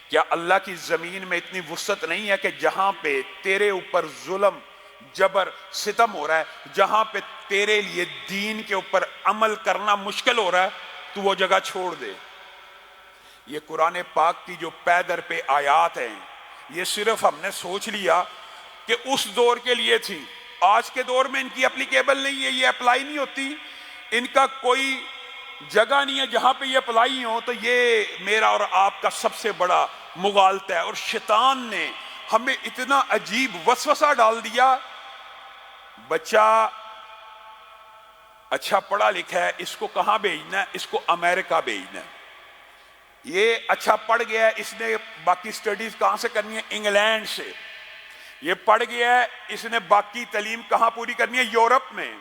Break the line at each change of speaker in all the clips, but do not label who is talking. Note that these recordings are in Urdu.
کیا اللہ کی زمین میں اتنی وسعت نہیں ہے کہ جہاں پہ تیرے اوپر ظلم جبر ستم ہو رہا ہے، جہاں پہ تیرے لیے دین کے اوپر عمل کرنا مشکل ہو رہا ہے، تو وہ جگہ چھوڑ دے؟ یہ قرآن پاک کی جو پے در پہ آیات ہیں، یہ صرف ہم نے سوچ لیا کہ اس دور کے لیے تھی، آج کے دور میں ان کی اپلیکیبل نہیں ہے، یہ اپلائی نہیں ہوتی، ان کا کوئی جگہ نہیں ہے جہاں پہ یہ اپلائی ہو۔ تو یہ میرا اور آپ کا سب سے بڑا مغالطہ ہے، اور شیطان نے ہمیں اتنا عجیب وسوسہ ڈال دیا۔ بچہ اچھا پڑھا لکھا ہے، اس کو کہاں بھیجنا ہے؟ اس کو امریکہ بھیجنا ہے۔ یہ اچھا پڑھ گیا ہے، اس نے باقی سٹڈیز کہاں سے کرنی ہے؟ انگلینڈ سے۔ یہ پڑھ گیا ہے، اس نے باقی تعلیم کہاں پوری کرنی ہے؟ یورپ میں۔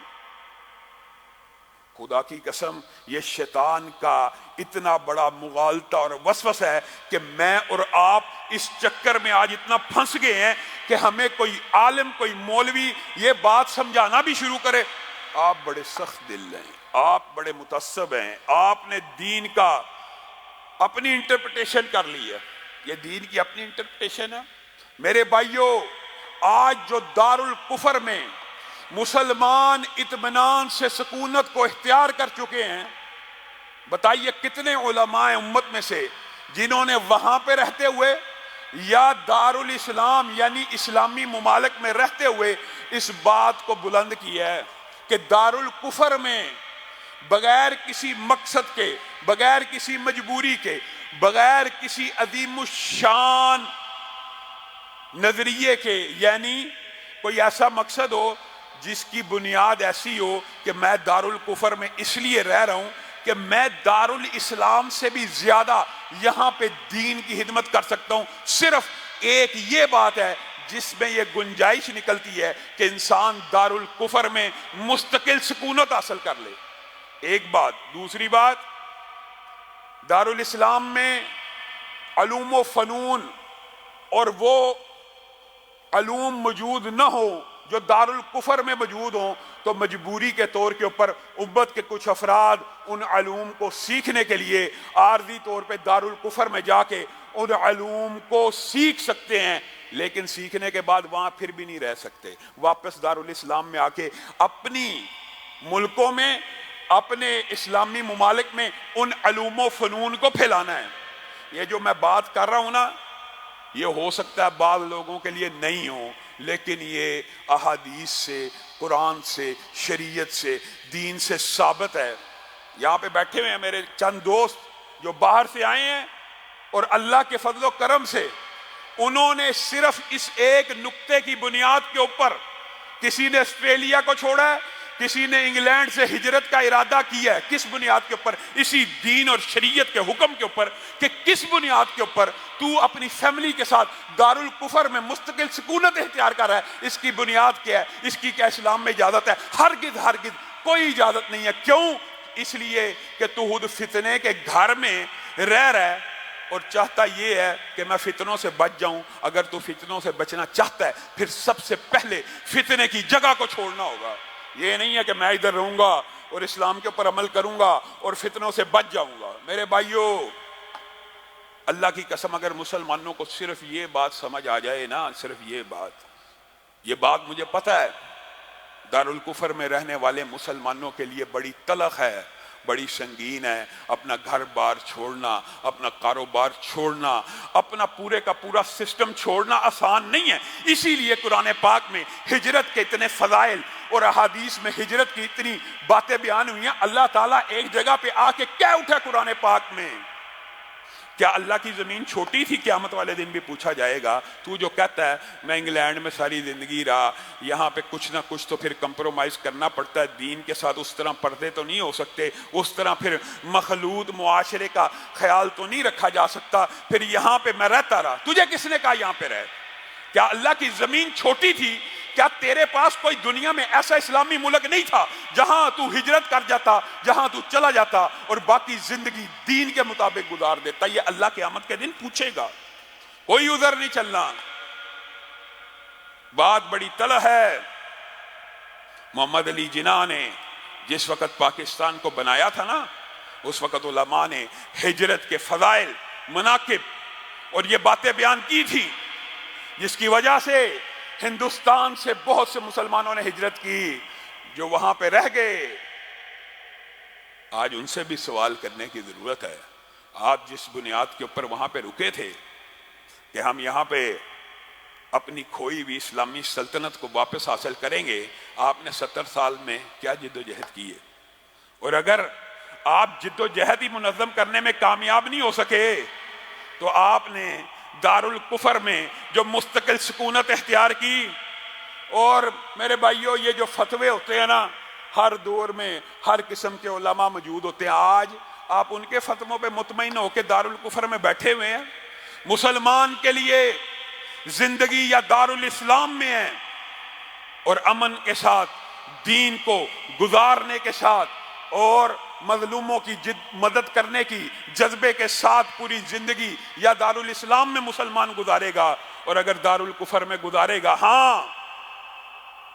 خدا کی قسم یہ شیطان کا اتنا بڑا مغالطہ اور وسوسہ ہے کہ میں اور آپ اس چکر میں آج اتنا پھنس گئے ہیں کہ ہمیں کوئی عالم، کوئی مولوی یہ بات سمجھانا بھی شروع کرے، آپ بڑے سخت دل ہیں، آپ بڑے متعصب ہیں، آپ نے دین کا اپنی انٹرپریٹیشن کر لی ہے۔ یہ دین کی اپنی انٹرپریٹیشن ہے۔ میرے بھائیوں، آج جو دارالکفر میں مسلمان اطمینان سے سکونت کو اختیار کر چکے ہیں، بتائیے کتنے علماء امت میں سے جنہوں نے وہاں پہ رہتے ہوئے یا دارالاسلام یعنی اسلامی ممالک میں رہتے ہوئے اس بات کو بلند کیا ہے کہ دارالکفر میں بغیر کسی مقصد کے، بغیر کسی مجبوری کے، بغیر کسی عظیم الشان نظریے کے، یعنی کوئی ایسا مقصد ہو جس کی بنیاد ایسی ہو کہ میں دارالکفر میں اس لیے رہ رہا ہوں کہ میں دارالاسلام سے بھی زیادہ یہاں پہ دین کی خدمت کر سکتا ہوں، صرف ایک یہ بات ہے جس میں یہ گنجائش نکلتی ہے کہ انسان دارالکفر میں مستقل سکونت حاصل کر لے۔ ایک بات۔ دوسری بات، دارالاسلام میں علوم و فنون اور وہ علوم موجود نہ ہو جو دارالکفر میں موجود ہوں، تو مجبوری کے طور کے اوپر امت کے کچھ افراد ان علوم کو سیکھنے کے لیے عارضی طور پہ دارالکفر میں جا کے ان علوم کو سیکھ سکتے ہیں، لیکن سیکھنے کے بعد وہاں پھر بھی نہیں رہ سکتے، واپس دارالاسلام میں آ کے اپنی ملکوں میں، اپنے اسلامی ممالک میں ان علوم و فنون کو پھیلانا ہے۔ یہ جو میں بات کر رہا ہوں نا، یہ ہو سکتا ہے بعض لوگوں کے لیے نہیں ہو، لیکن یہ احادیث سے، قرآن سے، شریعت سے، دین سے ثابت ہے۔ یہاں پہ بیٹھے ہوئے ہیں میرے چند دوست جو باہر سے آئے ہیں، اور اللہ کے فضل و کرم سے انہوں نے صرف اس ایک نقطے کی بنیاد کے اوپر، کسی نے آسٹریلیا کو چھوڑا ہے، کسی نے انگلینڈ سے ہجرت کا ارادہ کیا ہے، کس بنیاد کے اوپر؟ اسی دین اور شریعت کے حکم کے اوپر، کہ کس بنیاد کے اوپر تو اپنی فیملی کے ساتھ دارالکفر میں مستقل سکونت اختیار کر رہا ہے۔ اس کی بنیاد کیا ہے؟ اس کی کیا اسلام میں اجازت ہے؟ ہرگز کوئی اجازت نہیں ہے۔ کیوں؟ اس لیے کہ تو خود فتنے کے گھر میں رہ رہا ہے اور چاہتا یہ ہے کہ میں فتنوں سے بچ جاؤں۔ اگر تو فتنوں سے بچنا چاہتا ہے، پھر سب سے پہلے فتنے کی جگہ کو چھوڑنا ہوگا۔ یہ نہیں ہے کہ میں ادھر رہوں گا اور اسلام کے اوپر عمل کروں گا اور فتنوں سے بچ جاؤں گا۔ میرے بھائیوں، اللہ کی قسم اگر مسلمانوں کو صرف یہ بات سمجھ آ جائے نا، صرف یہ بات مجھے پتہ ہے دارالکفر میں رہنے والے مسلمانوں کے لیے بڑی تلخ ہے، بڑی سنگین ہے۔ اپنا گھر بار چھوڑنا، اپنا کاروبار چھوڑنا، اپنا پورے کا پورا سسٹم چھوڑنا آسان نہیں ہے۔ اسی لیے قرآن پاک میں ہجرت کے اتنے فضائل اور احادیث میں ہجرت کی اتنی باتیں بیان ہوئی ہیں۔ اللہ تعالیٰ ایک جگہ پہ آ کے کیا اٹھا قرآن پاک میں؟ کیا اللہ کی زمین چھوٹی تھی؟ قیامت والے دن بھی پوچھا جائے گا۔ تو جو کہتا ہے میں انگلینڈ میں ساری زندگی رہا، یہاں پہ کچھ نہ کچھ تو پھر کمپرومائز کرنا پڑتا ہے، دین کے ساتھ اس طرح پردے تو نہیں ہو سکتے، اس طرح پھر مخلوط معاشرے کا خیال تو نہیں رکھا جا سکتا، پھر یہاں پہ میں رہتا رہا۔ تجھے کس نے کہا یہاں پہ رہے؟ کیا اللہ کی زمین چھوٹی تھی؟ کیا تیرے پاس کوئی دنیا میں ایسا اسلامی ملک نہیں تھا جہاں تو ہجرت کر جاتا، جہاں تو چلا جاتا اور باقی زندگی دین کے مطابق گزار دیتا؟ یہ اللہ قیامت کے دن پوچھے گا، کوئی عذر نہیں چلنا۔ بات بڑی تلخ ہے۔ محمد علی جناح نے جس وقت پاکستان کو بنایا تھا نا، اس وقت علماء نے ہجرت کے فضائل، مناقب اور یہ باتیں بیان کی تھی جس کی وجہ سے ہندوستان سے بہت سے مسلمانوں نے ہجرت کی جو وہاں پہ رہ گئے۔ آج ان سے بھی سوال کرنے کی ضرورت ہے۔ آپ جس بنیاد کے اوپر وہاں پہ رکے تھے کہ ہم یہاں پہ اپنی کھوئی ہوئی اسلامی سلطنت کو واپس حاصل کریں گے، آپ نے 70 سال میں کیا جد و جہد کی ہے؟ اور اگر آپ جد و جہد ہی منظم کرنے میں کامیاب نہیں ہو سکے تو آپ نے دارالکفر میں جو مستقل سکونت اختیار کی، اور میرے بھائیوں یہ جو فتوے ہوتے ہیں نا، ہر دور میں ہر قسم کے علماء موجود ہوتے ہیں، آج آپ ان کے فتووں پہ مطمئن ہو کے دارالکفر میں بیٹھے ہوئے ہیں۔ مسلمان کے لیے زندگی یا دارالاسلام میں ہے، اور امن کے ساتھ دین کو گزارنے کے ساتھ اور مظلوموں کی مدد کرنے کی جذبے کے ساتھ پوری زندگی یا دارالاسلام میں مسلمان گزارے گا، اور اگر دارالکفر میں گزارے گا، ہاں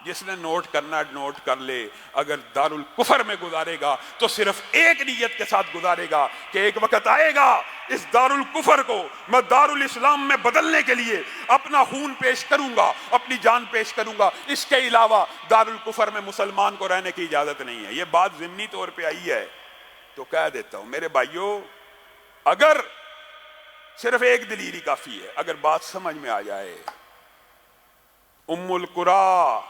جس نے نوٹ کرنا نوٹ کر لے، اگر دارالکفر میں گزارے گا تو صرف ایک نیت کے ساتھ گزارے گا کہ ایک وقت آئے گا اس دارالکفر کو میں دارالاسلام میں بدلنے کے لیے اپنا خون پیش کروں گا، اپنی جان پیش کروں گا۔ اس کے علاوہ دارالکفر میں مسلمان کو رہنے کی اجازت نہیں ہے۔ یہ بات ضمنی طور پہ آئی ہے تو کہہ دیتا ہوں میرے بھائیوں، اگر صرف ایک دلیل ہی کافی ہے، اگر بات سمجھ میں آ جائے، ام القریٰ،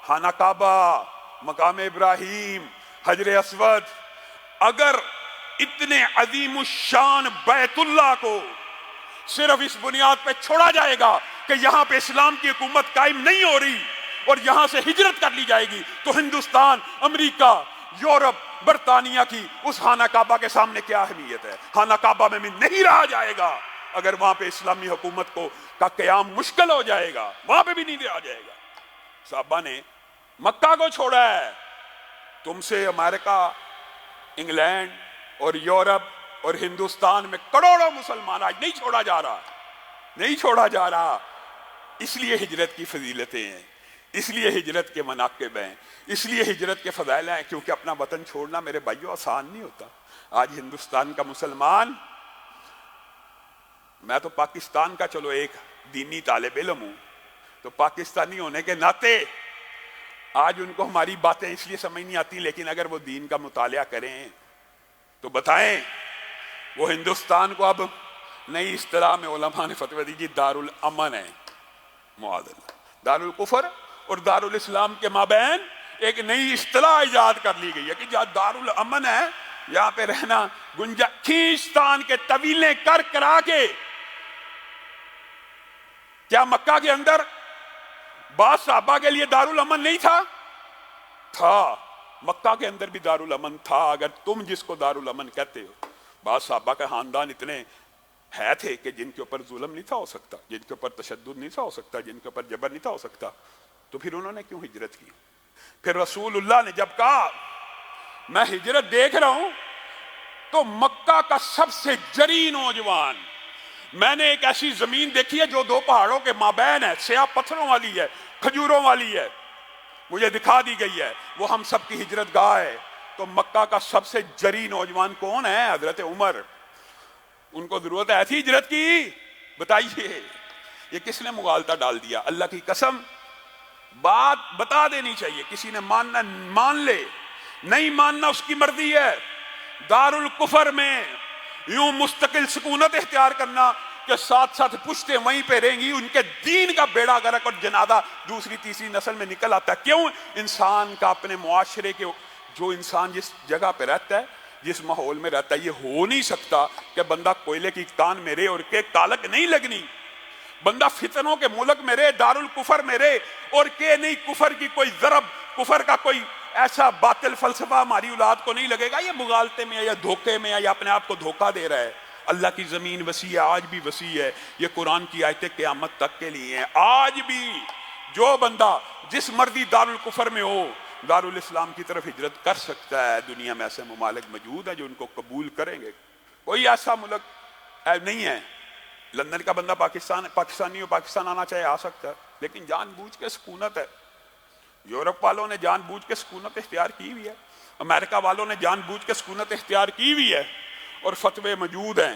خانہ کعبہ، مقام ابراہیم، حجر اسود، اگر اتنے عظیم الشان بیت اللہ کو صرف اس بنیاد پہ چھوڑا جائے گا کہ یہاں پہ اسلام کی حکومت قائم نہیں ہو رہی اور یہاں سے ہجرت کر لی جائے گی، تو ہندوستان، امریکہ، یورپ، برطانیہ کی اس خانہ کعبہ کے سامنے کیا اہمیت ہے؟ خانہ کعبہ میں بھی نہیں رہا جائے گا اگر وہاں پہ اسلامی حکومت کا قیام مشکل ہو جائے گا، وہاں پہ بھی نہیں رہا جائے گا۔ صحابہ نے مکہ کو چھوڑا ہے، تم سے امریکہ، انگلینڈ اور یورپ اور ہندوستان میں کروڑوں مسلمان آج نہیں چھوڑا جا رہا، نہیں چھوڑا جا رہا۔ اس لیے ہجرت کی فضیلتیں ہیں، اس لیے ہجرت کے مناقب ہیں، اس لیے ہجرت کے فضائل ہیں، کیونکہ اپنا وطن چھوڑنا میرے بھائیوں آسان نہیں ہوتا۔ آج ہندوستان کا مسلمان، میں تو پاکستان کا چلو ایک دینی طالب علم ہوں، تو پاکستانی ہونے کے ناطے آج ان کو ہماری باتیں اس لیے سمجھ نہیں آتی، لیکن اگر وہ دین کا مطالعہ کریں تو بتائیں، وہ ہندوستان کو اب نئی اصطلاح میں علماء نے فتوی دی، دارالامن ہے، معاذ اللہ۔ دارالکفر اور دارالاسلام کے مابین ایک نئی اصطلاح ایجاد کر لی گئی ہے کہ جہاں دارالامن ہے یہاں پہ رہنا کھینچتان کے طویلیں کر کرا کے۔ کیا مکہ کے اندر بعض صحابہ کے لیے دارالامن نہیں تھا؟ تھا، مکہ کے اندر بھی دارالامن تھا، اگر تم جس کو دارالامن کہتے ہو۔ بعض صحابہ کا خاندان اتنے ہے تھے کہ جن کے اوپر ظلم نہیں تھا ہو سکتا، جن کے اوپر تشدد نہیں تھا ہو سکتا، جن کے اوپر جبر نہیں تھا ہو سکتا، تو پھر انہوں نے کیوں ہجرت کی؟ پھر رسول اللہ نے جب کہا میں ہجرت دیکھ رہا ہوں تو مکہ کا سب سے جری نوجوان، میں نے ایک ایسی زمین دیکھی ہے جو دو پہاڑوں کے مابین ہے، سیاہ پتھروں والی ہے، کھجوروں والی ہے، مجھے دکھا دی گئی ہے، وہ ہم سب کی ہجرت گاہ ہے۔ تو مکہ کا سب سے جری نوجوان کون ہے؟ حضرت عمر۔ ان کو ضرورت ہے ایسی ہجرت کی؟ بتائیے، یہ کس نے مغالطہ ڈال دیا؟ اللہ کی قسم بات بتا دینی چاہیے، کسی نے ماننا مان لے، نہیں ماننا اس کی مرضی ہے۔ دارالکفر میں یوں مستقل سکونت اختیار کرنا کہ ساتھ ساتھ پشتیں وہیں پہ رہیں گی، ان کے دین کا بیڑا غرق اور جنازہ دوسری تیسری نسل میں نکل آتا ہے۔ کیوں؟ انسان کا اپنے معاشرے کے، جو انسان جس جگہ پہ رہتا ہے، جس ماحول میں رہتا ہے، یہ ہو نہیں سکتا کہ بندہ کوئلے کی کان میں رہے اور کہ کالک نہیں لگنی، بندہ فتنوں کے ملک میں رہے، دارالکفر میں رہے اور کہ نہیں کفر کی کوئی ضرب، کفر کا کوئی ایسا باطل فلسفہ ہماری اولاد کو نہیں لگے گا، یہ مغالطے میں یا دھوکے میں یا اپنے آپ کو دھوکہ دے رہا ہے۔ اللہ کی زمین وسیع ہے، آج بھی وسیع ہے، یہ قرآن کی آیتیں قیامت تک کے لیے ہیں۔ آج بھی جو بندہ جس مرضی دارالکفر میں ہو دارالاسلام کی طرف ہجرت کر سکتا ہے۔ دنیا میں ایسے ممالک موجود ہیں جو ان کو قبول کریں گے، کوئی ایسا ملک نہیں ہے۔ لندن کا بندہ پاکستانی ہو، پاکستان آنا چاہے آ سکتا ہے، لیکن جان بوجھ کے سکونت ہے۔ یورپ والوں نے جان بوجھ کے سکونت اختیار کی ہوئی ہے، امریکہ والوں نے جان بوجھ کے سکونت اختیار کی ہوئی ہے، اور فتوے موجود ہیں۔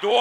2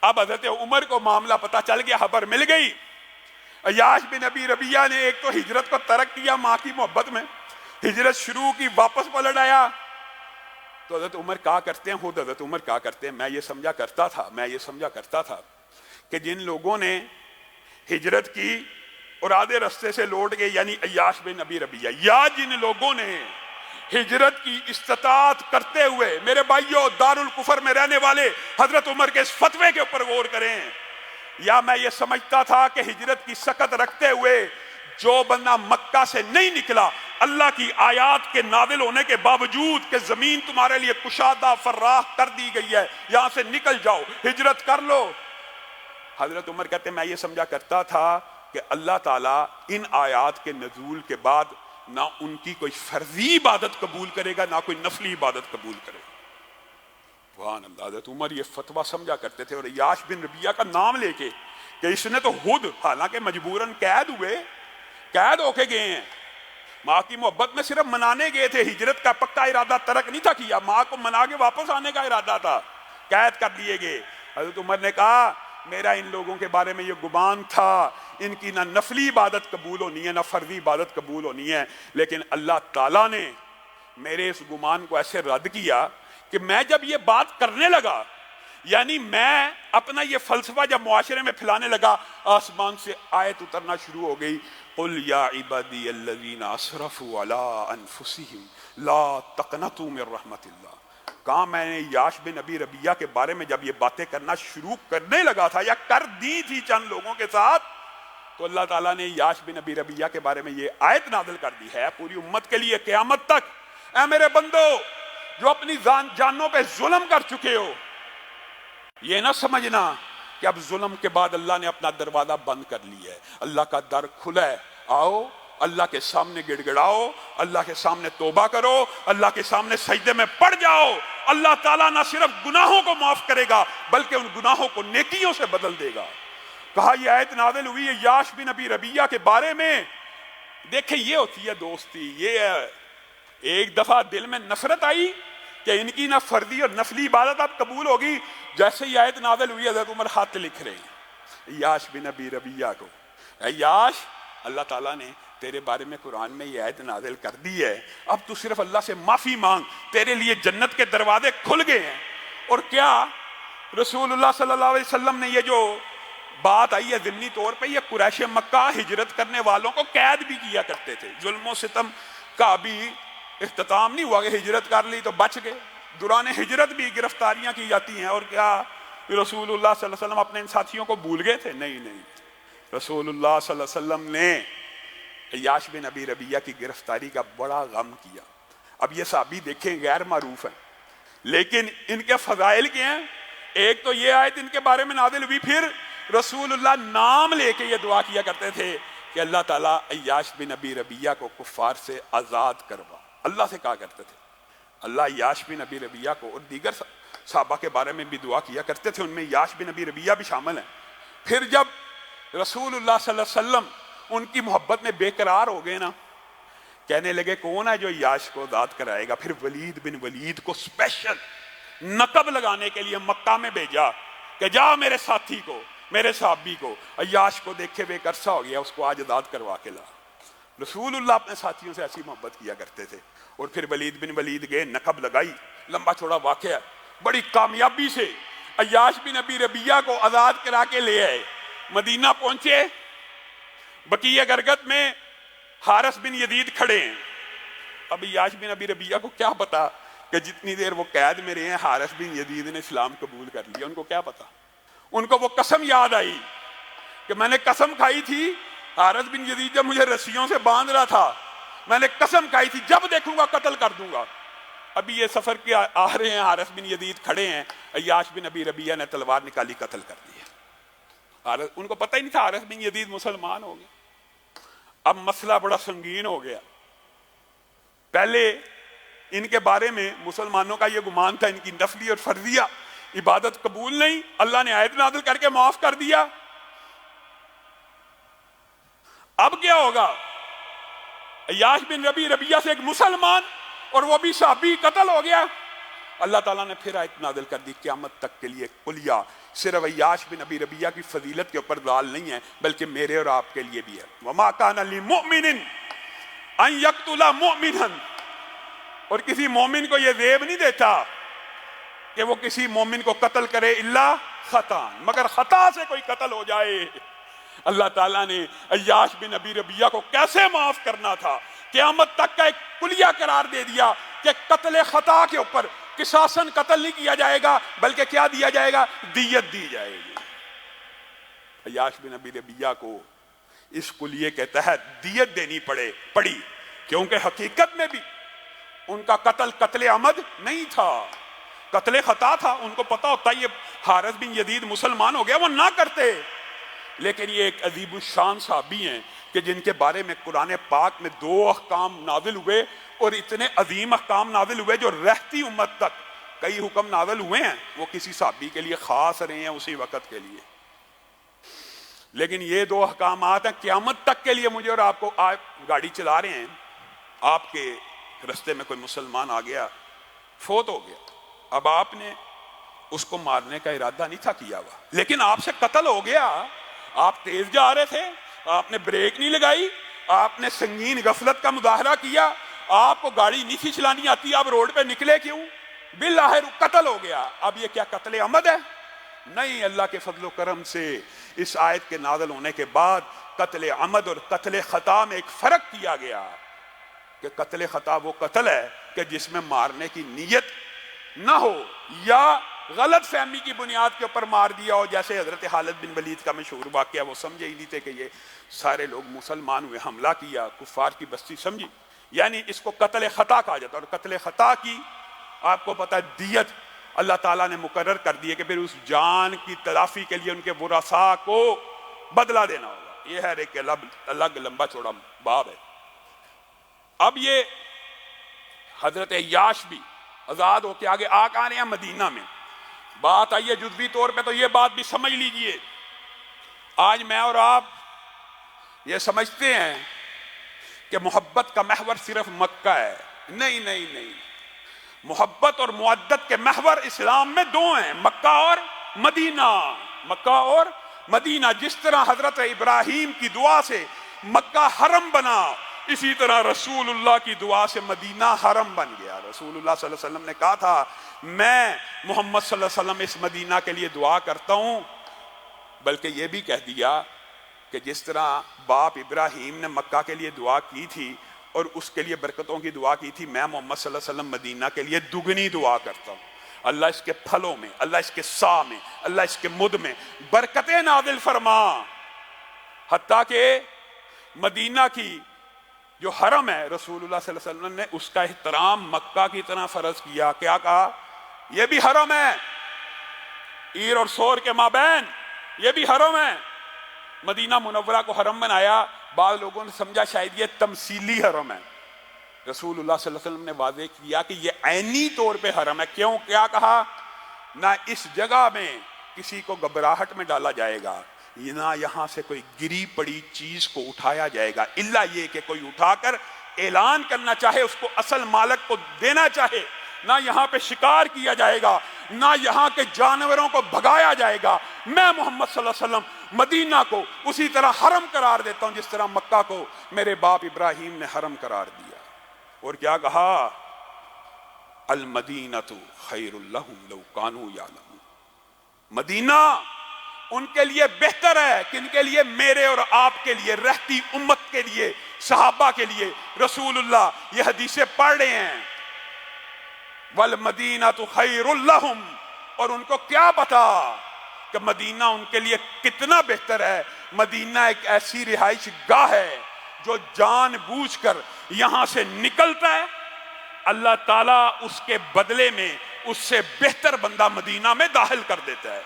اب حضرت عمر کو معاملہ پتا چل گیا، خبر مل گئی، عیاش بن ابی ربیعہ نے ایک تو ہجرت کو ترک کیا ماں کی محبت میں، ہجرت شروع کی، واپس پلٹ آیا۔ تو حضرت عمر کہا کرتے ہیں، خود حضرت عمر کہا کرتے ہیں، میں یہ سمجھا کرتا تھا کہ جن لوگوں نے ہجرت کی اور آدھے رستے سے لوٹ گئے، یعنی عیاش بن ابی ربیعہ، یا جن لوگوں نے ہجرت کی استطاعت کرتے ہوئے، میرے بھائیوں دارالکفر میں رہنے والے حضرت عمر کے اس فتوے کے اوپر غور کریں، یا میں یہ سمجھتا تھا کہ ہجرت کی سکت رکھتے ہوئے جو بندہ مکہ سے نہیں نکلا، اللہ کی آیات کے نازل ہونے کے باوجود کہ زمین تمہارے لیے کشادہ فراخ کر دی گئی ہے، یہاں سے نکل جاؤ، ہجرت کر لو۔ حضرت عمر کہتے ہیں میں یہ سمجھا کرتا تھا کہ اللہ تعالیٰ ان آیات کے نزول کے بعد نہ ان کی کوئی فرضی عبادت قبول کرے گا، نہ کوئی نفلی عبادت قبول کرے گا۔ سبحان اللہ، حضرت عمر یہ فتویٰ سمجھا کرتے تھے، اور عیاش بن ربیعہ کا نام لے کے کہ اس نے تو خود حالانکہ مجبوراً قید ہو کے گئے ہیں، ماں کی محبت میں صرف منانے گئے تھے، ہجرت کا پکا ارادہ ترک نہیں تھا کیا، ماں کو منا کے واپس آنے کا ارادہ تھا، قید کر لیے گئے۔ حضرت عمر نے کہا میرا ان لوگوں کے بارے میں یہ گمان تھا، ان کی نہ نفلی عبادت قبول ہونی ہے نہ فرضی عبادت قبول ہونی ہے، لیکن اللہ تعالیٰ نے میرے اس گمان کو ایسے رد کیا کہ میں جب یہ بات کرنے لگا، یعنی میں اپنا یہ فلسفہ جب معاشرے میں پھیلانے لگا، آسمان سے آیت اترنا شروع ہو گئی، قُلْ يَا عِبَادِيَ الَّذِينَ أَسْرَفُوا عَلَىٰ أَنفُسِهِمْ لَا تَقْنَطُوا مِن رَحْمَةِ اللَّهِ۔ کہاں میں نے عیاش بن ابی ربیعہ کے بارے میں جب یہ باتیں کرنا شروع کرنے لگا تھا یا کر دی تھی چند لوگوں کے ساتھ، تو اللہ تعالیٰ نے عیاش بن ابی ربیعہ کے بارے میں یہ آیت نازل کر دی ہے پوری امت کے لیے قیامت تک، اے میرے بندو جو اپنی جانوں پہ ظلم کر چکے ہو، یہ نہ سمجھنا کہ اب ظلم کے بعد اللہ نے اپنا دروازہ بند کر لیا ہے، اللہ کا در کھلا ہے، آؤ اللہ کے سامنے گڑ گڑاؤ، اللہ کے سامنے توبہ کرو، اللہ کے سامنے سجدے میں پڑ جاؤ، اللہ تعالیٰ نہ صرف گناہوں کو معاف کرے گا بلکہ ان گناہوں کو نیکیوں سے بدل دے گا۔ کہا یہ آیت نازل ہوئی ہے عیاش بن ابی ربیعہ کے بارے میں۔ دیکھیں یہ ہوتی ہے دوستی، یہ ایک دفعہ دل میں نفرت آئی کہ ان کی نہ فرضی اور نفلی عبادت اب قبول ہوگی، جیسے ہی آیت نازل ہوئی حضرت عمر خط لکھ رہے ہیں عیاش بن ابی ربیعہ کو، عیاش اللہ تعالیٰ نے تیرے بارے میں قرآن میں یہ آیت نازل کر دی ہے، اب تو صرف اللہ سے معافی مانگ، تیرے لیے جنت کے دروازے کھل گئے ہیں۔ اور کیا رسول اللہ صلی اللہ علیہ وسلم نے یہ جو بات آئی ہے ضمنی طور پہ، یہ قریش مکہ ہجرت کرنے والوں کو قید بھی کیا کرتے تھے، ظلم و ستم کا بھی اختتام نہیں ہوا کہ ہجرت کر لی تو بچ گئے، دوران ہجرت بھی گرفتاریاں کی جاتی ہیں۔ اور کیا رسول اللہ صلی اللہ علیہ وسلم اپنے ان ساتھیوں کو بھول گئے تھے؟ نہیں، رسول اللہ صلی اللہ علیہ وسلم نے عیاش بن ابی ربیعہ کی گرفتاری کا بڑا غم کیا۔ اب یہ صحابی دیکھیں غیر معروف ہیں لیکن ان کے فضائل کے ہیں، ایک تو یہ آیت ان کے بارے میں نازل ہوئی، پھر رسول اللہ نام لے کے یہ دعا کیا کرتے تھے کہ اللہ تعالیٰ عیاش بن ابی ربیعہ کو کفار سے آزاد کروا، اللہ سے کہا کرتے تھے۔ اللہ عیاش بن ابی ربیعہ کو اور دیگر صحابہ کے بارے میں بھی دعا کیا کرتے تھے، ان میں عیاش بن ابی ربیعہ بھی شامل ہیں۔ پھر جب رسول اللہ صلی اللہ علیہ وسلم ان کی محبت میں بے قرار ہو گئے نا، کہنے لگے کون ہے جو عیاش کو آزاد کرائے گا؟ پھر ولید بن ولید کو اسپیشل نقب لگانے کے لیے مکہ میں بھیجا کہ جا میرے ساتھی کو، میرے صحابی کو، عیاش کو دیکھے ہوئے ایک عرصہ ہو گیا، اس کو آج آزاد کروا کے لا۔ رسول اللہ اپنے ساتھیوں سے ایسی محبت کیا کرتے تھے۔ اور پھر ولید بن ولید گئے، نقب لگائی، لمبا چوڑا واقعہ، بڑی کامیابی سے عیاش بن ابی ربیعہ کو آزاد کرا کے لے آئے۔ مدینہ پہنچے، بقیہ گرگت میں حارث بن یزید کھڑے ہیں۔ اب عیاش بن ابی ربیعہ کو کیا پتا کہ جتنی دیر وہ قید میں رہے ہیں حارث بن یزید نے اسلام قبول کر لیا، ان کو کیا پتا؟ ان کو وہ قسم یاد آئی کہ میں نے قسم کھائی تھی، حارث بن یزید جب مجھے رسیوں سے باندھ رہا تھا میں نے قسم کھائی تھی جب دیکھوں گا قتل کر دوں گا۔ ابھی یہ سفر کے آ رہے ہیں، حارث بن یزید کھڑے ہیں، عیاش بن ابی ربیعہ نے تلوار نکالی، قتل کر دیا۔ ان کو پتہ ہی نہیں تھا حارث بن یزید مسلمان ہو گئے۔ اب مسئلہ بڑا سنگین ہو گیا۔ پہلے ان کے بارے میں مسلمانوں کا یہ گمان تھا ان کی نفلی اور فرضیہ عبادت قبول نہیں، اللہ نے آیت نازل کر کے معاف کر دیا۔ اب کیا ہوگا؟ عیاش بن ابی ربیعہ سے ایک مسلمان اور وہ بھی صحابی قتل ہو گیا۔ اللہ تعالیٰ نے پھر آیت نازل کر دی قیامت تک کے لیے، قُلْ يَا صرف عیاش بن ابی ربیہ کی فضیلت کے اوپر دال نہیں ہے بلکہ میرے اور آپ کے لیے بھی ہے. وما کان لمؤمن ان یقتل مؤمنا، اور کسی مومن کو یہ زیب نہیں دیتا کہ وہ کسی مومن کو قتل کرے الا خطا، مگر خطا سے کوئی قتل ہو جائے. اللہ تعالیٰ نے عیاش بن ابی ربیہ کو کیسے معاف کرنا تھا، قیامت تک کا ایک کلیہ قرار دے دیا کہ قتل خطا کے اوپر قصاصاً قتل نہیں کیا جائے گا بلکہ کیا دیا جائے گا، دیت دی جائے گی. عیاش بن ابی ربیہ کو اس کلیے کے تحت دیت دینی پڑی کیونکہ حقیقت میں بھی ان کا قتل عمد نہیں تھا، قتل خطا تھا. ان کو پتا ہوتا یہ حارث بن یزید مسلمان ہو گیا، وہ نہ کرتے. لیکن یہ ایک عظیم الشان صحابی ہیں کہ جن کے بارے میں قرآن پاک میں 2 احکام نازل ہوئے اور اتنے عظیم احکام نازل ہوئے جو رہتی امت تک کئی حکم نازل ہوئے ہیں، وہ کسی صحابی کے لیے خاص رہے ہیں اسی وقت کے لیے. لیکن یہ 2 احکامات ہیں قیامت تک کے لیے. مجھے اور آپ کو گاڑی چلا رہے ہیں، آپ کے رستے میں کوئی مسلمان آ گیا، فوت ہو گیا، اب آپ نے اس کو مارنے کا ارادہ نہیں تھا کیا ہوا، لیکن آپ سے قتل ہو گیا. آپ تیز جا رہے تھے، آپ نے بریک نہیں لگائی، آپ نے سنگین غفلت کا مظاہرہ کیا، آپ کو گاڑی نہیں تھی چلانی آتی، آپ روڈ پہ نکلے کیوں؟ بالآخر قتل ہو گیا. اب یہ کیا قتل عمد ہے؟ نہیں. اللہ کے فضل و کرم سے اس آیت کے نازل ہونے کے بعد قتل عمد اور قتل خطا میں ایک فرق کیا گیا کہ قتل خطا وہ قتل ہے کہ جس میں مارنے کی نیت نہ ہو یا غلط فہمی کی بنیاد کے اوپر مار دیا ہو، جیسے حضرت خالد بن ولید کا مشہور واقعہ. وہ سمجھے ہی نہیں تھے کہ یہ سارے لوگ مسلمان ہوئے، حملہ کیا، کفار کی بستی سمجھی، یعنی اس کو قتل خطا کہا جاتا ہے. اور قتل خطا کی آپ کو پتہ ہے دیت اللہ تعالیٰ نے مقرر کر دی ہے کہ پھر اس جان کی تلافی کے لیے ان کے ورثاء کو بدلہ دینا ہوگا. یہ ہے ایک الگ لمبا چوڑا باب ہے. اب یہ حضرت عیاش بھی آزاد ہو کے آگے آ رہے ہیں مدینہ میں. بات آئیے جزوی طور پہ تو یہ بات بھی سمجھ لیجئے. آج میں اور آپ یہ سمجھتے ہیں کہ محبت کا محور صرف مکہ ہے. نہیں نہیں نہیں، محبت اور مودت کے محور اسلام میں 2 ہیں، مکہ اور مدینہ. مکہ اور مدینہ. جس طرح حضرت ابراہیم کی دعا سے مکہ حرم بنا، اسی طرح رسول اللہ کی دعا سے مدینہ حرم بن گیا. رسول اللہ صلی اللہ علیہ وسلم نے کہا تھا میں محمد صلی اللہ علیہ وسلم اس مدینہ کے لیے دعا کرتا ہوں. بلکہ یہ بھی کہہ دیا کہ جس طرح باپ ابراہیم نے مکہ کے لیے دعا کی تھی اور اس کے لیے برکتوں کی دعا کی تھی، میں محمد صلی اللہ علیہ وسلم مدینہ کے لیے دگنی دعا کرتا ہوں. اللہ اس کے پھلوں میں، اللہ اس کے سا میں، اللہ اس کے مد میں برکتیں نازل فرما. حتیٰ کہ مدینہ کی جو حرم ہے، رسول اللہ صلی اللہ علیہ وسلم نے اس کا احترام مکہ کی طرح فرض کیا. کیا کہا؟ یہ بھی حرم ہے، عیر اور سور کے مابین یہ بھی حرم ہے. مدینہ منورہ کو حرم بنایا. بعض لوگوں نے سمجھا شاید یہ تمثیلی حرم ہے. رسول اللہ صلی اللہ علیہ وسلم نے واضح کیا کہ یہ عینی طور پہ حرم ہے. کیوں؟ کیا کہا؟ نہ اس جگہ میں کسی کو گھبراہٹ میں ڈالا جائے گا، نہ یہاں سے کوئی گری پڑی چیز کو اٹھایا جائے گا، الا یہ کہ کوئی اٹھا کر اعلان کرنا چاہے، اس کو اصل مالک کو دینا چاہے. نہ یہاں پہ شکار کیا جائے گا، نہ یہاں کے جانوروں کو بھگایا جائے گا. میں محمد صلی اللہ علیہ وسلم مدینہ کو اسی طرح حرم قرار دیتا ہوں جس طرح مکہ کو میرے باپ ابراہیم نے حرم قرار دیا. اور کیا کہا؟ المدینۃ خیر لہم لو کانوا یعلمون. مدینہ ان کے لیے بہتر ہے. کن کے لیے؟ میرے اور آپ کے لیے، رہتی امت کے لیے، صحابہ کے لیے. رسول اللہ یہ حدیثیں پڑھ رہے ہیں، والمدینۃ خیر لہم. اور ان کو کیا پتا کہ مدینہ ان کے لیے کتنا بہتر ہے. مدینہ ایک ایسی رہائش گاہ ہے جو جان بوجھ کر یہاں سے نکلتا ہے، اللہ تعالیٰ اس کے بدلے میں اس سے بہتر بندہ مدینہ میں داخل کر دیتا ہے.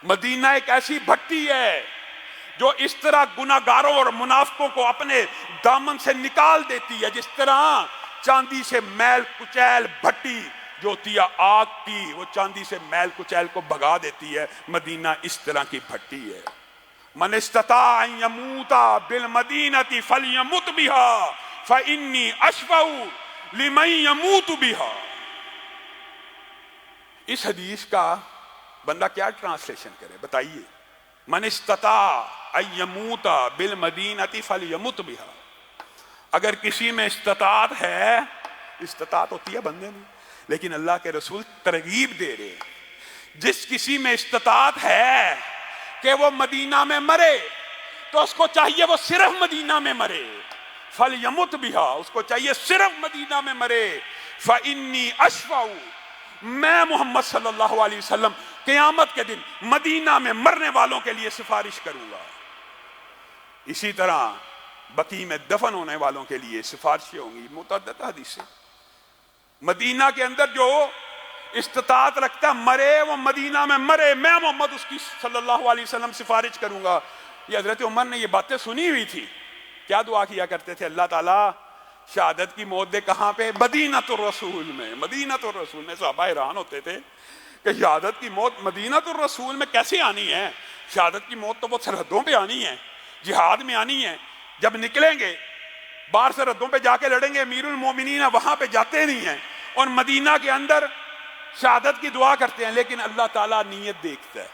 مدینہ ایک ایسی بھٹی ہے جو اس طرح گناہگاروں اور منافقوں کو اپنے دامن سے نکال دیتی ہے، جس طرح چاندی سے میل کچیل بھٹی جو ہوتی ہے آگ کی، وہ چاندی سے میل کچیل کو بھگا دیتی ہے. مدینہ اس طرح کی بھٹی ہے. من استطاع ان یموت بالمدینۃ فلیمت بہا فانی اشفع لمن یموت بہا. اس حدیث کا بندہ کیا ٹرانسلیشن کرے بتائیے؟ من استطاع ان یموت بالمدینۃ فلیمت بہا، اگر کسی میں استطاعت ہے، استطاعت ہوتی ہے بندے میں، لیکن اللہ کے رسول ترغیب دے رہے ہیں، جس کسی میں استطاعت ہے کہ وہ مدینہ میں مرے تو اس کو چاہیے وہ صرف مدینہ میں مرے، فلیمت بہا، اس کو چاہیے صرف مدینہ میں مرے، فانی اشفع، میں محمد صلی اللہ علیہ وسلم قیامت کے دن مدینہ میں مرنے والوں کے لیے سفارش کروں گا۔ اسی طرح بقیع میں دفن ہونے والوں کے لیے سفارشیں ہوں گی، متعدد حدیثیں۔ مدینہ کے اندر جو استطاعت رکھتا مرے، وہ مدینہ میں مرے، میں محمد اس کی صلی اللہ علیہ وسلم سفارش کروں گا۔ یہ حضرت عمر نے یہ باتیں سنی ہوئی تھی، کیا دعا کیا کرتے تھے؟ اللہ تعالیٰ شہادت کی موت دے کہاں پہ؟ مدینۃ الرسول میں، مدینۃ الرسول میں۔ صحابہ حیران ہوتے تھے کہ شہادت کی موت مدینۃ الرسول میں کیسے آنی ہے؟ شہادت کی موت تو وہ سرحدوں پہ آنی ہے، جہاد میں آنی ہے، جب نکلیں گے باہر سرحدوں پہ جا کے لڑیں گے، امیر المومنین وہاں پہ جاتے نہیں ہیں، اور مدینہ کے اندر شہادت کی دعا کرتے ہیں، لیکن اللہ تعالیٰ نیت دیکھتا ہے،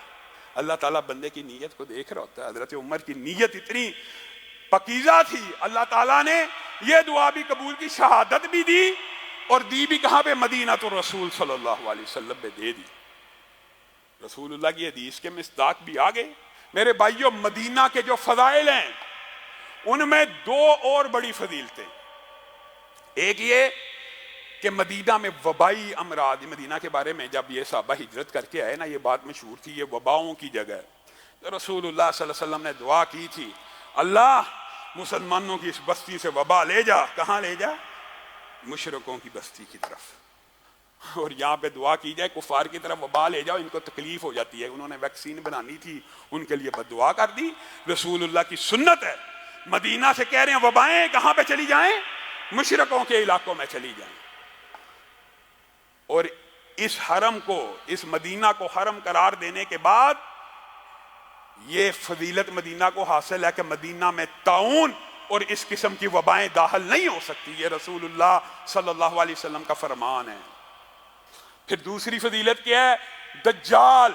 اللہ تعالیٰ بندے کی نیت کو دیکھ رہا ہوتا ہے۔ حضرت عمر کی نیت اتنی پاکیزہ تھی، اللہ تعالیٰ نے یہ دعا بھی قبول کی، شہادت بھی دی، اور دی بھی کہاں پہ؟ مدینۃ الرسول صلی اللہ علیہ وسلم پہ دے دی۔ رسول اللہ کی حدیث کے مصداق بھی آگے۔ میرے بھائیوں، مدینہ کے جو فضائل ہیں ان میں دو اور بڑی فضیلتیں، ایک یہ کہ مدینہ میں وبائی امراض، مدینہ کے بارے میں جب یہ صحابہ ہجرت کر کے آئے نا، یہ بات مشہور تھی، یہ وباؤں کی جگہ ہے۔ رسول اللہ صلی اللہ علیہ وسلم نے دعا کی تھی، اللہ مسلمانوں کی اس بستی سے وبا لے جا۔ کہاں لے جا؟ مشرکوں کی بستی کی طرف، اور یہاں پہ دعا کی جائے کفار کی طرف وبا لے جاؤ، ان کو تکلیف ہو جاتی ہے، انہوں نے ویکسین بنانی تھی، ان کے لیے بد دعا کر دی۔ رسول اللہ کی سنت ہے، مدینہ سے کہہ رہے ہیں وبائیں کہاں پہ چلی جائیں؟ مشرکوں کے علاقوں میں چلی جائیں۔ اور اس حرم کو، اس مدینہ کو حرم قرار دینے کے بعد یہ فضیلت مدینہ کو حاصل ہے کہ مدینہ میں طاعون اور اس قسم کی وبائیں داخل نہیں ہو سکتی، یہ رسول اللہ صلی اللہ علیہ وسلم کا فرمان ہے۔ پھر دوسری فضیلت کیا ہے؟ دجال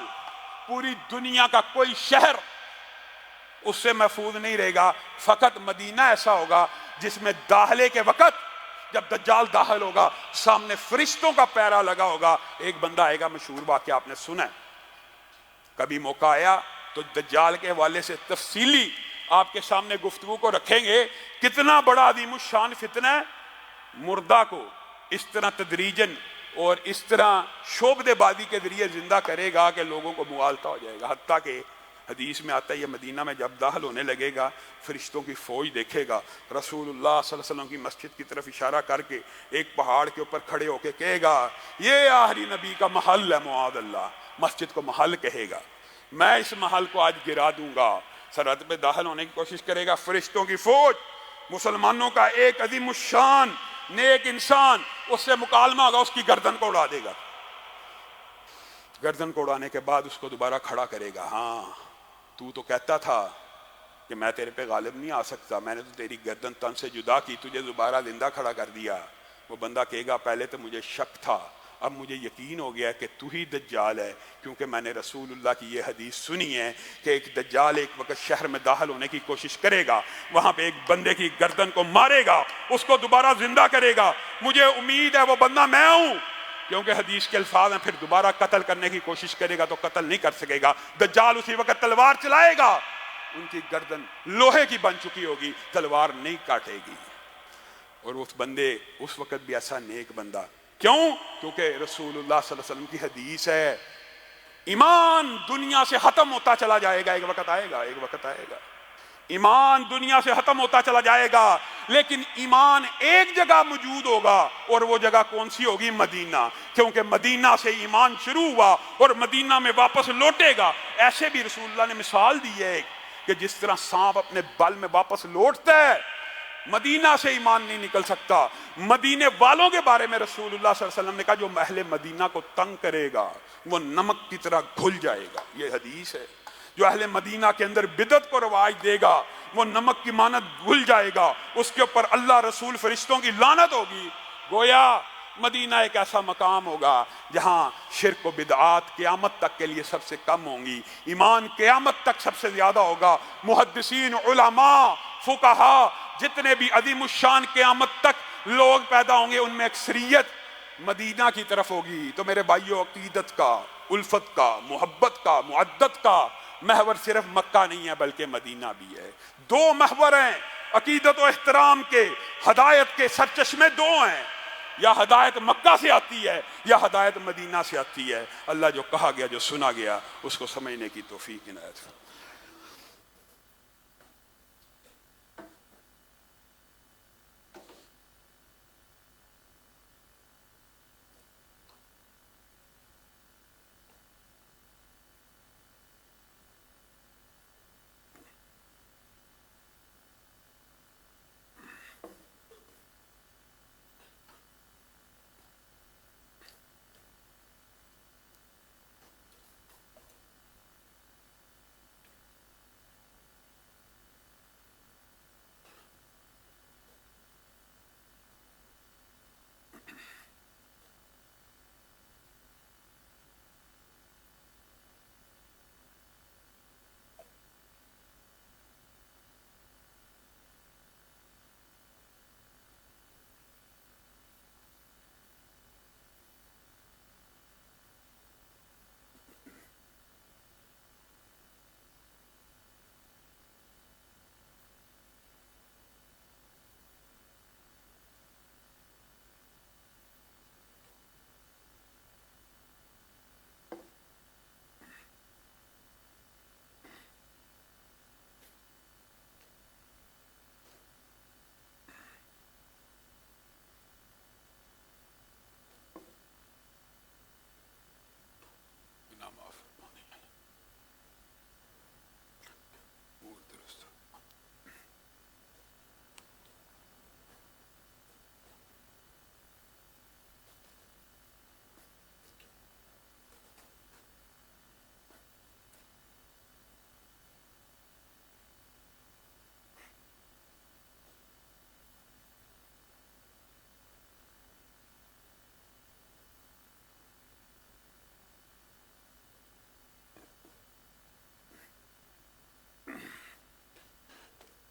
پوری دنیا کا کوئی شہر اس سے محفوظ نہیں رہے گا، فقط مدینہ ایسا ہوگا جس میں داخلے کے وقت جب دجال داخل ہوگا سامنے فرشتوں کا پیرا لگا ہوگا۔ ایک بندہ آئے گا، مشہور واقعہ آپ نے سنا ہے، کبھی موقع آیا تو دجال کے حوالے سے تفصیلی آپ کے سامنے گفتگو کو رکھیں گے، کتنا بڑا عظیم الشان فتنہ ہے، مردہ کو اس طرح تدریجن اور اس طرح شعبدے بازی کے ذریعے زندہ کرے گا کہ لوگوں کو مغالطہ ہو جائے گا۔ حتیٰ کہ حدیث میں آتا ہے یہ مدینہ میں جب داخل ہونے لگے گا فرشتوں کی فوج دیکھے گا، رسول اللہ صلی اللہ علیہ وسلم کی مسجد کی طرف اشارہ کر کے ایک پہاڑ کے اوپر کھڑے ہو کے کہے گا یہ آخری نبی کا محل ہے، معاذ اللہ، مسجد کو محل کہے گا، میں اس محل کو آج گرا دوں گا۔ سرحد پہ داخل ہونے کی کوشش کرے گا، فرشتوں کی فوج، مسلمانوں کا ایک عظیم الشان نیک انسان اس سے مکالمہ ہوگا، اس کی گردن کو اڑا دے گا، گردن کو اڑانے کے بعد اس کو دوبارہ کھڑا کرے گا، ہاں تو کہتا تھا کہ میں تیرے پہ غالب نہیں آ سکتا، میں نے تو تیری گردن تن سے جدا کی، تجھے دوبارہ زندہ کھڑا کر دیا۔ وہ بندہ کہے گا پہلے تو مجھے شک تھا، اب مجھے یقین ہو گیا کہ تو ہی دجال ہے، کیونکہ میں نے رسول اللہ کی یہ حدیث سنی ہے کہ ایک دجال ایک وقت شہر میں داخل ہونے کی کوشش کرے گا، وہاں پہ ایک بندے کی گردن کو مارے گا، اس کو دوبارہ زندہ کرے گا، مجھے امید ہے وہ بندہ میں ہوں، کیونکہ حدیث کے الفاظ ہیں پھر دوبارہ قتل کرنے کی کوشش کرے گا تو قتل نہیں کر سکے گا، دجال اسی وقت تلوار چلائے گا، ان کی گردن لوہے کی بن چکی ہوگی، تلوار نہیں کاٹے گی، اور اس بندے اس وقت بھی ایسا نیک بندہ، کیوں؟ کیونکہ رسول اللہ صلی اللہ علیہ وسلم کی حدیث ہے ایمان دنیا سے ختم ہوتا چلا جائے گا، ایک وقت آئے گا، ایک وقت آئے گا ایمان دنیا سے ختم ہوتا چلا جائے گا، لیکن ایمان ایک جگہ موجود ہوگا، اور وہ جگہ کون سی ہوگی؟ مدینہ، کیونکہ مدینہ سے ایمان شروع ہوا اور مدینہ میں واپس لوٹے گا۔ ایسے بھی رسول اللہ نے مثال دی ہے کہ جس طرح سانپ اپنے بل میں واپس لوٹتا ہے، مدینہ سے ایمان نہیں نکل سکتا۔ مدینے والوں کے بارے میں رسول اللہ صلی اللہ علیہ وسلم نے کہا جو اہل مدینہ کو تنگ کرے گا وہ نمک کی طرح گھل جائے گا، یہ حدیث ہے۔ جو اہل مدینہ کے اندر بدعت کو رواج دے گا وہ نمک کی مانند گھل جائے گا، اس کے اوپر اللہ رسول فرشتوں کی لعنت ہوگی۔ گویا مدینہ ایک ایسا مقام ہوگا جہاں شرک و بدعات قیامت تک کے لیے سب سے کم ہوں گی، ایمان قیامت تک سب سے زیادہ ہوگا۔ محدثین، علماء، فقہا، جتنے بھی عظیم الشان قیامت تک لوگ پیدا ہوں گے، ان میں اکثریت مدینہ کی طرف ہوگی۔ تو میرے بھائیو، عقیدت کا، الفت کا، محبت کا، معدت کا محور صرف مکہ نہیں ہے بلکہ مدینہ بھی ہے۔ دو محور ہیں عقیدت و احترام کے، ہدایت کے سرچشمے دو ہیں، یا ہدایت مکہ سے آتی ہے یا ہدایت مدینہ سے آتی ہے۔ اللہ جو کہا گیا، جو سنا گیا، اس کو سمجھنے کی توفیق عنایت فرمائے۔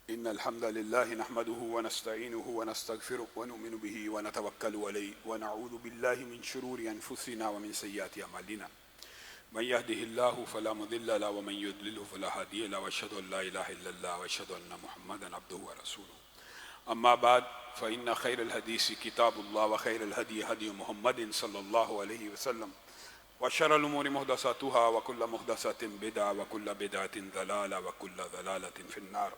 إن الحمد لله نحمده ونستعينه ونستغفره ونؤمن به ونتوكل عليه ونعوذ بالله من شرور أنفسنا ومن سيئات أعمالنا من يهده الله فلا مضل له ومن يضلل فلا هادي له وأشهد أن لا إله إلا الله وأشهد أن محمدا عبده ورسوله أما بعد فإن خير الحديث كتاب الله وخير الهدي هدي محمد صلى الله عليه وسلم وشر الأمور محدثاتها وكل محدثة بدعة وكل بدعة ضلالة وكل ضلالة في النار۔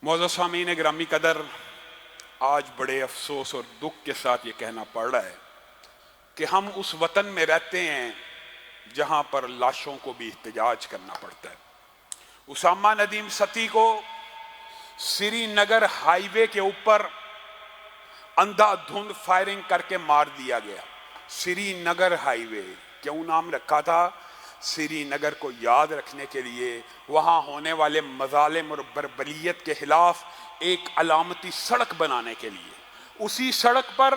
معزز سامعین گرامی قدر، آج بڑے افسوس اور دکھ کے ساتھ یہ کہنا پڑ رہا ہے کہ ہم اس وطن میں رہتے ہیں جہاں پر لاشوں کو بھی احتجاج کرنا پڑتا ہے۔ اسامہ ندیم ستی کو سری نگر ہائی وے کے اوپر اندھا دھند فائرنگ کر کے مار دیا گیا۔ سری نگر ہائی وے کیوں نام رکھا تھا؟ سری نگر کو یاد رکھنے کے لیے، وہاں ہونے والے مظالم اور بربریت کے خلاف ایک علامتی سڑک بنانے کے لیے۔ اسی سڑک پر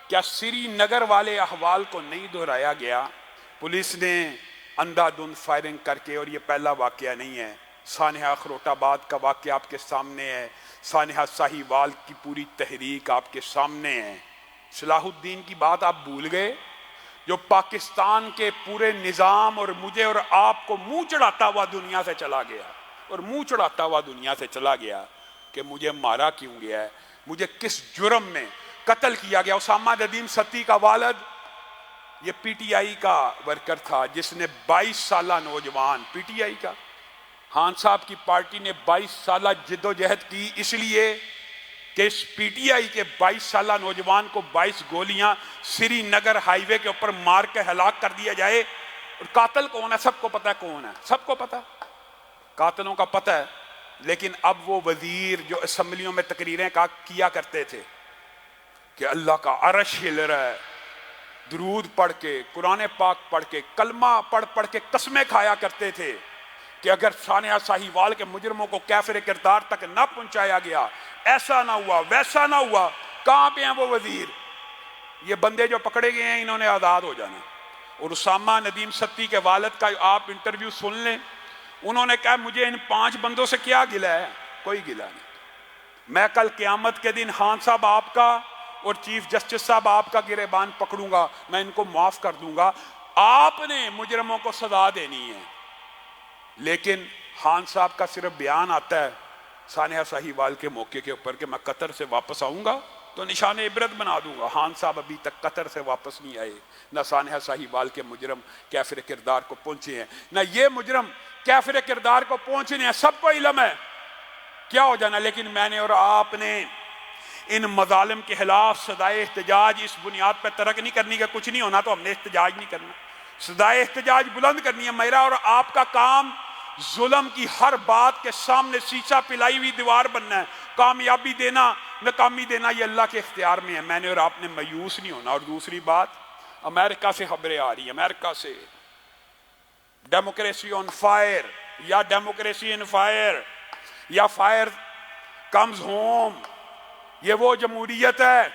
کیا سری نگر والے احوال کو نہیں دہرایا گیا؟ پولیس نے اندھا دھند فائرنگ کر کے، اور یہ پہلا واقعہ نہیں ہے، سانحہ اخروٹ آباد کا واقعہ آپ کے سامنے ہے، سانحہ ساہیوال کی پوری تحریک آپ کے سامنے ہے۔ صلاح الدین کی بات آپ بھول گئے، جو پاکستان کے پورے نظام اور مجھے اور آپ کو منہ چڑھاتا ہوا دنیا سے چلا گیا، اور منہ چڑھاتا ہوا دنیا سے چلا گیا کہ مجھے مارا کیوں گیا ہے، مجھے کس جرم میں قتل کیا گیا۔ اسامہ ندیم ستی کا والد یہ پی ٹی آئی کا ورکر تھا جس نے 22 سالہ نوجوان، پی ٹی آئی کا، خان صاحب کی پارٹی نے 22 سالہ جد و جہد کی اس لیے کہ اس پی ٹی آئی کے 22 سالہ نوجوان کو 22 گولیاں سری نگر ہائی وے کے اوپر مار کے ہلاک کر دیا جائے۔ اور قاتل کون ہے؟ سب کو پتہ ہے کون ہے، سب کو پتہ، قاتلوں کا پتہ ہے۔ لیکن اب وہ وزیر جو اسمبلیوں میں تقریریں کیا کرتے تھے کہ اللہ کا عرش ہل رہا ہے، درود پڑھ کے، قرآن پاک پڑھ کے، کلمہ پڑھ کے قسمیں کھایا کرتے تھے کہ اگر سانحہ ساہیوال کے مجرموں کو کیفر کردار تک نہ پہنچایا گیا، ایسا نہ ہوا، ویسا نہ ہوا، کہاں پہ ہیں وہ وزیر؟ یہ بندے جو پکڑے گئے ہیں انہوں نے آزاد ہو جانا. اور اسامہ ندیم ستی کے والد کا آپ انٹرویو سن لیں, انہوں نے کہا مجھے ان 5 بندوں سے کیا گلہ ہے؟ کوئی گلہ نہیں. میں کل قیامت کے دن خان صاحب آپ کا اور چیف جسٹس صاحب آپ کا گریبان پکڑوں گا, میں ان کو معاف کر دوں گا. آپ نے مجرموں کو سزا دینی ہے. لیکن خان صاحب کا صرف بیان آتا ہے سانحہ ساہیوال کے موقع کے اوپر کہ میں قطر سے واپس آؤں گا تو نشان عبرت بنا دوں گا. خان صاحب ابھی تک قطر سے واپس نہیں آئے, نہ سانحہ ساہیوال کے مجرم کیفر کردار کو پہنچے ہیں, نہ یہ مجرم کیفر کردار کو پہنچنے ہیں. سب کو علم ہے کیا ہو جانا. لیکن میں نے اور آپ نے ان مظالم کے خلاف صدائے احتجاج اس بنیاد پہ ترک نہیں کرنی کہ کچھ نہیں ہونا تو ہم نے احتجاج نہیں کرنا. صدائے احتجاج بلند کرنی ہے. میرا اور آپ کا کام ظلم کی ہر بات کے سامنے شیشہ پلائی ہوئی دیوار بننا ہے. کامیابی دینا ناکامی دینا یہ اللہ کے اختیار میں ہے. میں نے اور آپ نے مایوس نہیں ہونا. اور دوسری بات, امریکہ سے خبریں آ رہی ہیں, امریکہ سے ڈیموکریسی آن فائر یا ڈیموکریسی ان فائر یا فائر کمز ہوم. یہ وہ جمہوریت ہے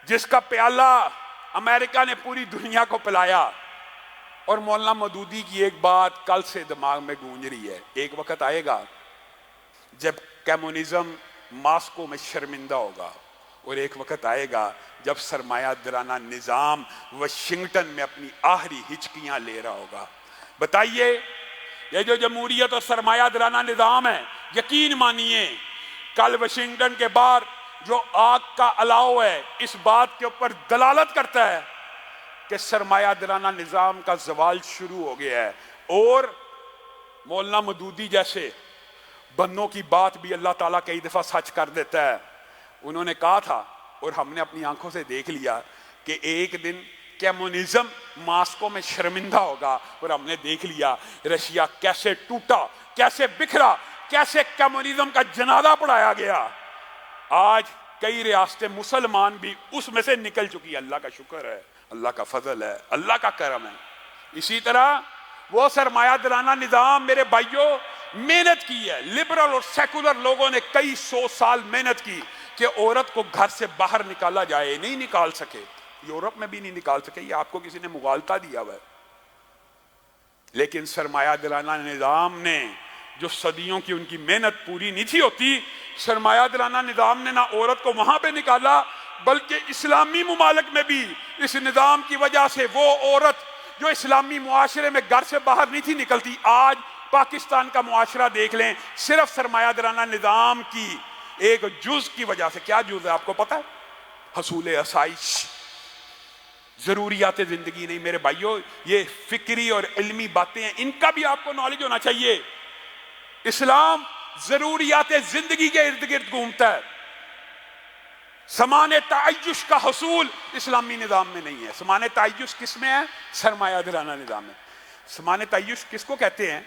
جس کا پیالہ امریکہ نے پوری دنیا کو پلایا. اور مولانا مودودی کی ایک بات کل سے دماغ میں گونج رہی ہے, ایک وقت آئے گا جب کمیونزم ماسکو میں شرمندہ ہوگا, اور ایک وقت آئے گا جب سرمایہ دارانہ نظام واشنگٹن میں اپنی آخری ہچکیاں لے رہا ہوگا. بتائیے یہ جو جمہوریت اور سرمایہ دارانہ نظام ہے, یقین مانیے کل واشنگٹن کے باہر جو آگ کا الاؤ ہے اس بات کے اوپر دلالت کرتا ہے کہ سرمایہ دارانہ نظام کا زوال شروع ہو گیا ہے. اور مولانا مودودی جیسے بندوں کی بات بھی اللہ تعالیٰ کئی دفعہ سچ کر دیتا ہے. انہوں نے کہا تھا اور ہم نے اپنی آنکھوں سے دیکھ لیا کہ ایک دن کمیونزم ماسکو میں شرمندہ ہوگا, اور ہم نے دیکھ لیا رشیا کیسے ٹوٹا, کیسے بکھرا, کیسے کمیونزم کا جنازہ پڑھایا گیا. آج کئی ریاستیں مسلمان بھی اس میں سے نکل چکی. اللہ کا شکر ہے, اللہ کا فضل ہے, اللہ کا کرم ہے. اسی طرح وہ سرمایہ دارانہ نظام میرے بھائیوں محنت کی ہے. لبرل اور سیکولر لوگوں نے کئی 100 سال محنت کی کہ عورت کو گھر سے باہر نکالا جائے, نہیں نکال سکے. یورپ میں بھی نہیں نکال سکے, یہ آپ کو کسی نے مغالطہ دیا ہوا ہے. لیکن سرمایہ دارانہ نظام نے جو صدیوں کی ان کی محنت پوری نہیں تھی ہوتی, سرمایہ دارانہ نظام نے نہ عورت کو وہاں پہ نکالا بلکہ اسلامی ممالک میں بھی اس نظام کی وجہ سے وہ عورت جو اسلامی معاشرے میں گھر سے باہر نہیں تھی نکلتی, آج پاکستان کا معاشرہ دیکھ لیں صرف سرمایہ دارانہ نظام کی ایک جز کی وجہ سے. کیا جز ہے آپ کو پتا ہے؟ حصول آسائش, ضروریات زندگی. نہیں میرے بھائیوں, یہ فکری اور علمی باتیں ہیں, ان کا بھی آپ کو نالج ہونا چاہیے. اسلام ضروریات زندگی کے ارد گرد گھومتا ہے. سامان تعیش کا حصول اسلامی نظام میں نہیں ہے. سامان تعیش کس میں ہے؟ سرمایہ دارانہ نظام میں. سامان تعیش کس کو کہتے ہیں؟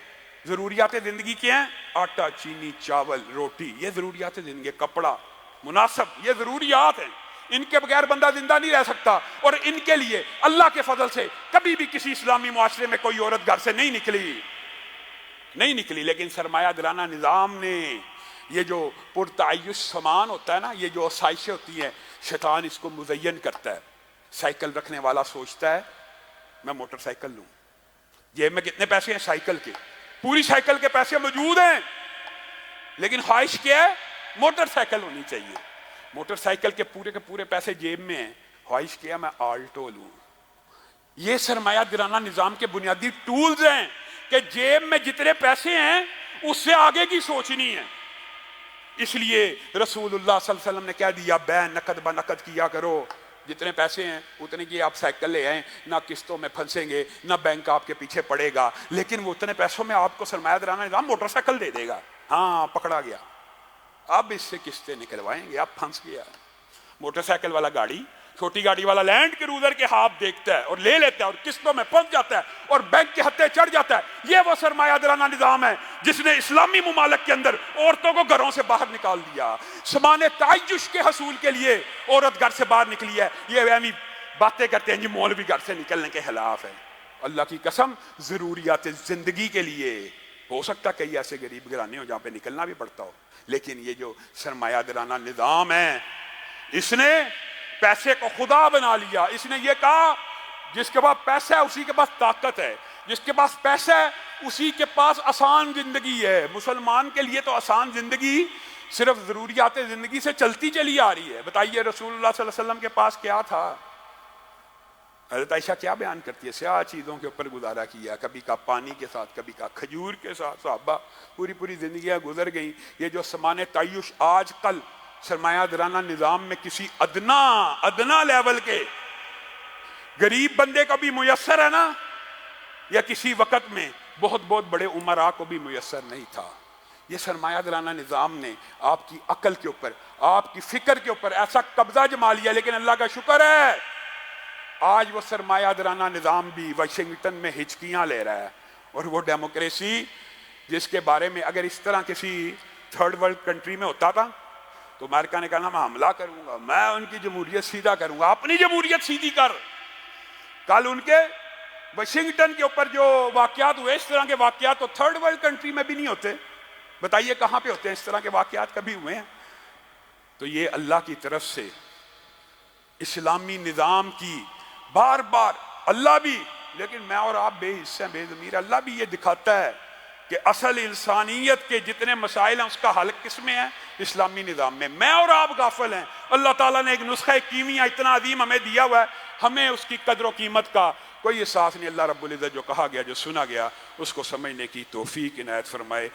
ضروریات زندگی کے ہیں, آٹا, چینی, چاول, روٹی, یہ ضروریات زندگی. کپڑا, مناسب, یہ ضروریات ہیں. ان کے بغیر بندہ زندہ نہیں رہ سکتا. اور ان کے لیے اللہ کے فضل سے کبھی بھی کسی اسلامی معاشرے میں کوئی عورت گھر سے نہیں نکلی. لیکن سرمایہ دارانہ نظام نے یہ جو پرتعیش سامان ہوتا ہے نا, یہ جو آسائشیں ہوتی ہیں, شیطان اس کو مزین کرتا ہے. سائیکل رکھنے والا سوچتا ہے میں موٹر سائیکل لوں. جیب میں کتنے پیسے ہیں سائیکل کے؟ پوری سائیکل کے پیسے موجود ہیں, لیکن خواہش کیا ہے؟ موٹر سائیکل ہونی چاہیے. موٹر سائیکل کے پورے پیسے جیب میں ہیں, خواہش کیا میں آلٹو لوں. یہ سرمایہ دارانہ نظام کے بنیادی ٹولز ہیں کہ جیب میں جتنے پیسے ہیں اس سے آگے کی سوچنی ہے. اس لیے رسول اللہ صلی اللہ علیہ وسلم نے کہہ دیا بے نقد بنقد کیا کرو. جتنے پیسے ہیں اتنے کی آپ سائیکل لے آئیں, نہ قسطوں میں پھنسیں گے, نہ بینک آپ کے پیچھے پڑے گا. لیکن وہ اتنے پیسوں میں آپ کو سرمایہ دارانہ نظام موٹر سائیکل دے دے گا. ہاں پکڑا گیا, اب اس سے قسطیں نکلوائیں گے, اب پھنس گیا. موٹر سائیکل والا گاڑی, چھوٹی گاڑی والا لینڈ کروزر کے ہاتھ دیکھتا ہے اور لے لیتا ہے اور قسطوں میں پھنس جاتا ہے اور بینک کے ہتھے چڑھ جاتا ہے. یہ وہ سرمایہ دارانہ نظام ہے جس نے اسلامی ممالک کے اندر عورتوں کو گھروں سے باہر نکال دیا. سامان تعیش کے حصول کے لیے عورت گھر سے باہر نکلی ہے. یہ اہمی باتیں کرتے ہیں جی مولوی گھر سے نکلنے کے خلاف ہے. اللہ کی قسم, ضروریات زندگی کے لیے ہو سکتا کئی ایسے غریب گھرانے ہو جہاں پہ نکلنا بھی پڑتا ہو, لیکن یہ جو سرمایہ دارانہ نظام ہے اس نے پیسے کو خدا بنا لیا. اس نے یہ کہا جس کے پاس پیسہ ہے اسی کے پاس طاقت ہے, جس کے پاس پیسہ ہے اسی کے پاس آسان زندگی ہے. مسلمان کے لیے تو آسان زندگی صرف ضروریات زندگی سے چلتی چلی آ رہی ہے. بتائیے رسول اللہ صلی اللہ علیہ وسلم کے پاس کیا تھا؟ حضرت عائشہ کیا بیان کرتی ہے؟ سیاہ چیزوں کے اوپر گزارا کیا, کبھی کا پانی کے ساتھ, کبھی کا کھجور کے ساتھ. صحابہ پوری زندگیاں گزر گئیں. یہ جو سامان تعیش آج کل سرمایہ دارانہ نظام میں کسی ادنا لیول کے غریب بندے کو بھی میسر ہے نا, یا کسی وقت میں بہت بڑے عمراء کو بھی میسر نہیں تھا. یہ سرمایہ دارانہ نظام نے آپ کی عقل کے اوپر, آپ کی فکر کے اوپر ایسا قبضہ جما لیا. لیکن اللہ کا شکر ہے آج وہ سرمایہ دارانہ نظام بھی واشنگٹن میں ہچکیاں لے رہا ہے. اور وہ ڈیموکریسی جس کے بارے میں اگر اس طرح کسی تھرڈ ورلڈ کنٹری میں ہوتا تھا تو امریکہ نے کہا میں حملہ کروں گا, میں ان کی جمہوریت سیدھا کروں گا. اپنی جمہوریت سیدھی کر. کل ان کے واشنگٹن کے اوپر جو واقعات ہوئے, اس طرح کے واقعات تو تھرڈ ورلڈ کنٹری میں بھی نہیں ہوتے. بتائیے کہاں پہ ہوتے ہیں اس طرح کے واقعات؟ کبھی ہوئے ہیں؟ تو یہ اللہ کی طرف سے اسلامی نظام کی بار اللہ بھی, لیکن میں اور آپ بے حصے بے ضمیر, اللہ بھی یہ دکھاتا ہے کہ اصل انسانیت کے جتنے مسائل ہیں اس کا حل کس میں ہے؟ اسلامی نظام میں. میں اور آپ غافل ہیں. اللہ تعالیٰ نے ایک نسخہ کیمیا اتنا عظیم ہمیں دیا ہوا ہے, ہمیں اس کی قدر و قیمت کا کوئی احساس نہیں. اللہ رب العزت جو کہا گیا, جو سنا گیا, اس کو سمجھنے کی توفیق عنایت فرمائے.